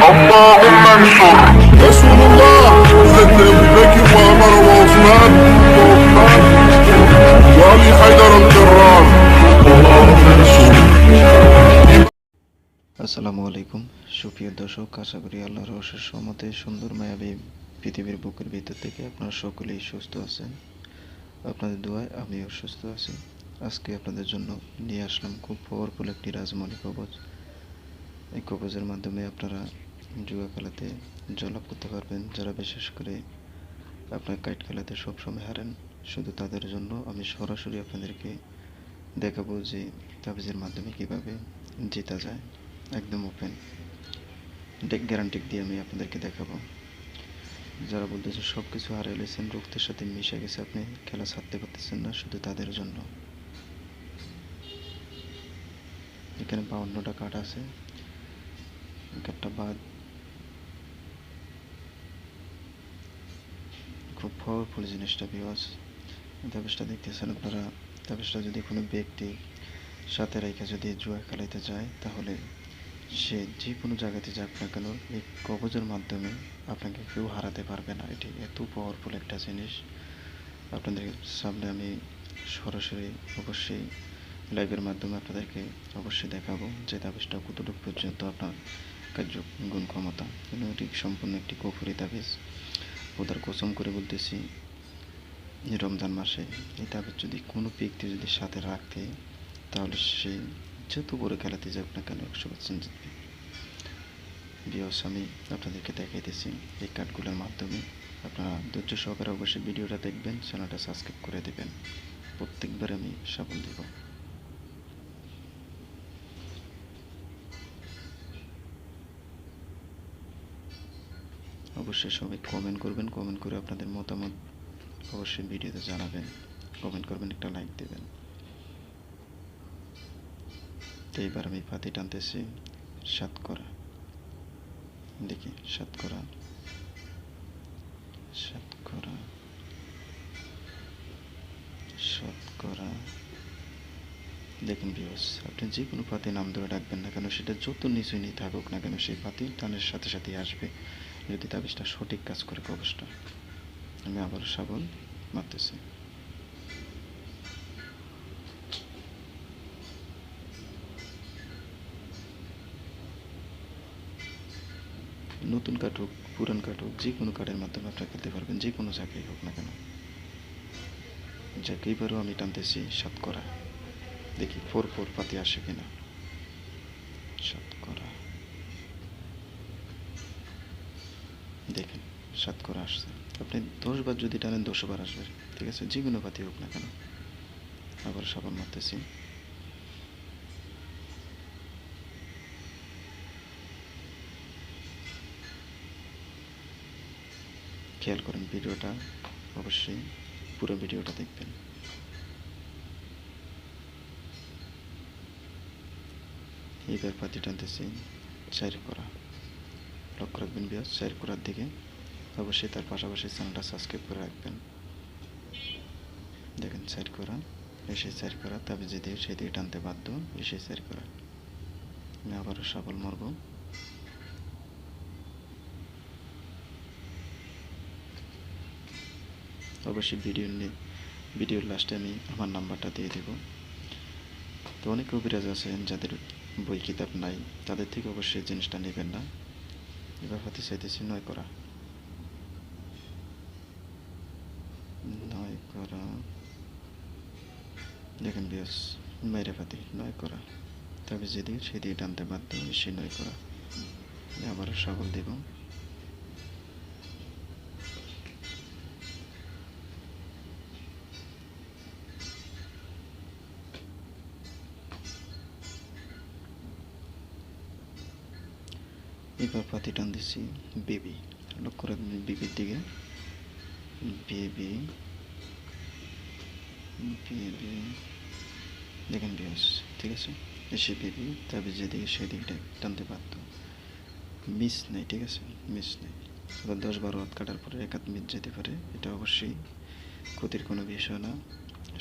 اللهم انصر رسول الله سيدنا ابو بكر وعمر وعثمان وعلي حيدر الكرام اللهم انصر। আসসালামু আলাইকুম সুপ্রিয় দর্শক, আশা করি আল্লাহর অশেষ রহমতে সুন্দর মায়াবী পৃথিবীর বুকের ভিতর থেকে আপনারা সকলেই সুস্থ আছেন। আপনাদের দোয়ায় আমিও সুস্থ আছি। আজকে আপনাদের জন্য নিয়ে আসলাম খুব পাওয়ারফুল একটি রাজমৌলি কবজ। এই কবজের মাধ্যমে আপনারা জুয়া খেলাতে জয়লাভ করতে পারবেন। যারা বিশেষ করে আপনার কাইট খেলাতে সবসময় হারেন, শুধু তাদের জন্য আমি সরাসরি আপনাদেরকে দেখাবো যে তাবিজের মাধ্যমে কিভাবে জেতা যায়। একদম ওপেন গ্যারান্টি দিয়ে আমি আপনাদেরকে দেখাবো। যারা বলতেছে সব কিছু হারিয়ে লেছেন, রক্তের সাথে মিশে গেছে, আপনি খেলা ছাড়তে পারতেছেন না, শুধু তাদের জন্য। এখানে 52টা কার্ড আছে, কার্ডটা বাদ। খুব পাওয়ারফুল জিনিসটা ভিউয়ার্স। তাবিজটা দেখতেছেন আপনারা। তাবিজটা যদি কোনো ব্যক্তি সাথে রেখে যদি জুয়া খেলাইতে যায়, তাহলে সে যে কোনো জায়গাতে যাক না কেন, এই কবজের মাধ্যমে আপনাকে কেউ হারাতে পারবে না। এটি এত পাওয়ারফুল একটা জিনিস। আপনাদের সামনে আমি সরাসরি অবশ্যই লাইভের মাধ্যমে আপনাদেরকে অবশ্যই দেখাবো যে তাবিজটা কতটুকু পর্যন্ত আপনার কার্যগুণ ক্ষমতা। কিন্তু এটি সম্পূর্ণ একটি কুফরি তাবিজ। ওদের কসম করে বলতেছি, রমজান মাসে এই তাবিজ যদি কোনো ব্যক্তি যদি সাথে রাখে, তাহলে সে যত বড় খেলাতে যাক না কেন 100% জিতবে। ভিউয়ার্স, আমি আপনাদেরকে দেখাইতেছি এই কার্ডগুলোর মাধ্যমে। আপনারা ধৈর্য সহকারে অবশ্যই ভিডিওটা দেখবেন, চ্যানেলটা সাবস্ক্রাইব করে দেবেন। প্রত্যেকবার আমি সাফল দেব। অবশ্যই সবাই কমেন্ট করবেন, কমেন্ট করে আপনাদের মতামত অবশ্যই ভিডিওতে জানাবেন। কমেন্ট করবেন, একটা লাইক দেবেন। তো এইবার আমি পাতি টানতেছি শতকরা। দেখি শতকরা, শতকরা, শতকরা। দেখুন ভিউয়ার্স, আপনি যে কোনো পাতি নাম ধরে ডাকবেন না কেন, সেটা যত নিচু নিয়ে থাকুক না কেন, সেই পাতি টানের সাথে সাথে আসবে, যদি তাবিজটা সঠিক কাজ করে কবজটা। আমি আবার শাবল মারতেছি। নতুন কাঠ হোক, পুরান কাঠ হোক, যে কোনো কাঠের মাধ্যমে আপনারা খেলতে পারবেন, যে কোনো জায়গায় হোক না কেন। যাক, এইবারও আমি টানতেছি শতকরা। দেখি 4 পাতি আসে কিনা। শতকরা, দেখেন শতকরা আসছে। আপনি 10 বার যদি টানেন 200 বার আসবে, ঠিক আছে, যে কোনো পাতি হোক না কেন। আবার সাবান মারতেছি। খেয়াল করেন ভিডিওটা, অবশ্যই পুরো ভিডিওটা দেখবেন। এইবার পাতি টানতেছি 4 করা। লক্ষ্য রাখবেন ভিউয়ার্স, 4 করার দিকে। অবশ্যই তার পাশাপাশি চ্যানেলটা সাবস্ক্রাইব করে রাখবেন। দেখেন 4 করা, এসে 4 করা, তবে যেদিকে সেদিকে টানতে বাধ্য, এসে 4 করা। আমি আবারও শাবল মারব। অবশ্যই ভিডিওর লাস্টে আমি আমার নাম্বারটা দিয়ে দেব। তো অনেক কবিরাজ আছেন যাদের বই কিতাব নাই, তাদের থেকে অবশ্যই জিনিসটা নেবেন না। এবার হাতে চাইতেছি 9 করা। 9 করা, দেখেন বিয়স মেরে ফাতে 9 করা, তবে যেদিকে সেদিকে টানতে বাধ্য, সে 9 করা। আবারও শাবল দেব। এবার পাতি টান দিচ্ছি বেবি। লক্ষ্য রাখবেন বেবির দিকে। বেবি, বেবি, দেখেন বিয়স, ঠিক আছে, এসে বেবি, তবে যেদিকে সেদিকে টানতে বাধ্য, মিস নেই, ঠিক আছে, মিস নেই। আবার 10-12 হাত কাটার পরে 1 হাত মিস যেতে পারে, এটা অবশ্যই ক্ষতির কোনো বিষয় না।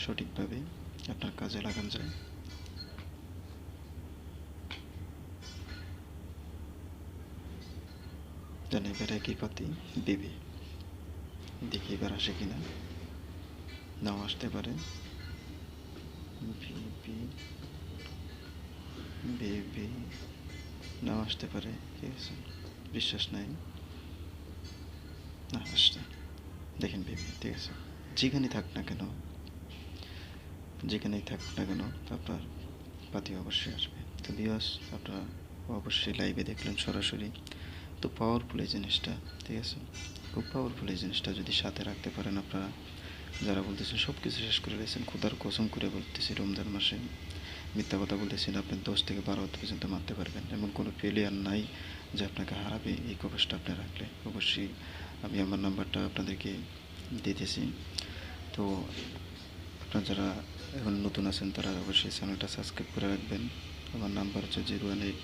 সঠিকভাবে আপনার কাজে লাগান যায়। জানি এবার একই পাতি বিবি, দেখি এবার আসে কিনা, নাও আসতে পারে। বিবি, বেবি, নাও আসতে পারে। ঠিক আছে, বিশ্বাস নাই, না আসছে, দেখেন বেবি। ঠিক আছে, যেখানেই থাক না কেন, যেখানেই থাক না কেন আপনার পাতি অবশ্যই আসবে। তো ভিউয়ার্স, আপনারা অবশ্যই লাইভে দেখলেন সরাসরি, তো পাওয়ারফুল এই জিনিসটা। ঠিক আছে, খুব পাওয়ারফুল এই জিনিসটা যদি সাথে রাখতে পারেন আপনারা। যারা বলতেছেন সব কিছু শেষ করে রয়েছেন, খোদার কসম করে বলতেছি রমজান মাসে মিথ্যা কথা বলতেছেন, আপনি 10 থেকে 12 পর্যন্ত মারতে পারবেন, এমন কোনো প্লেয়ার নাই যে আপনাকে হারাবে এই কবচটা আপনি রাখলে। অবশ্যই আমি আমার নাম্বারটা আপনাদেরকে দিতেছি। তো আপনারা যারা এখন নতুন আছেন তারা অবশ্যই চ্যানেলটা সাবস্ক্রাইব করে রাখবেন। আমার নাম্বার হচ্ছে 018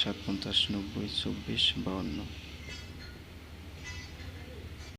750 90 24 52।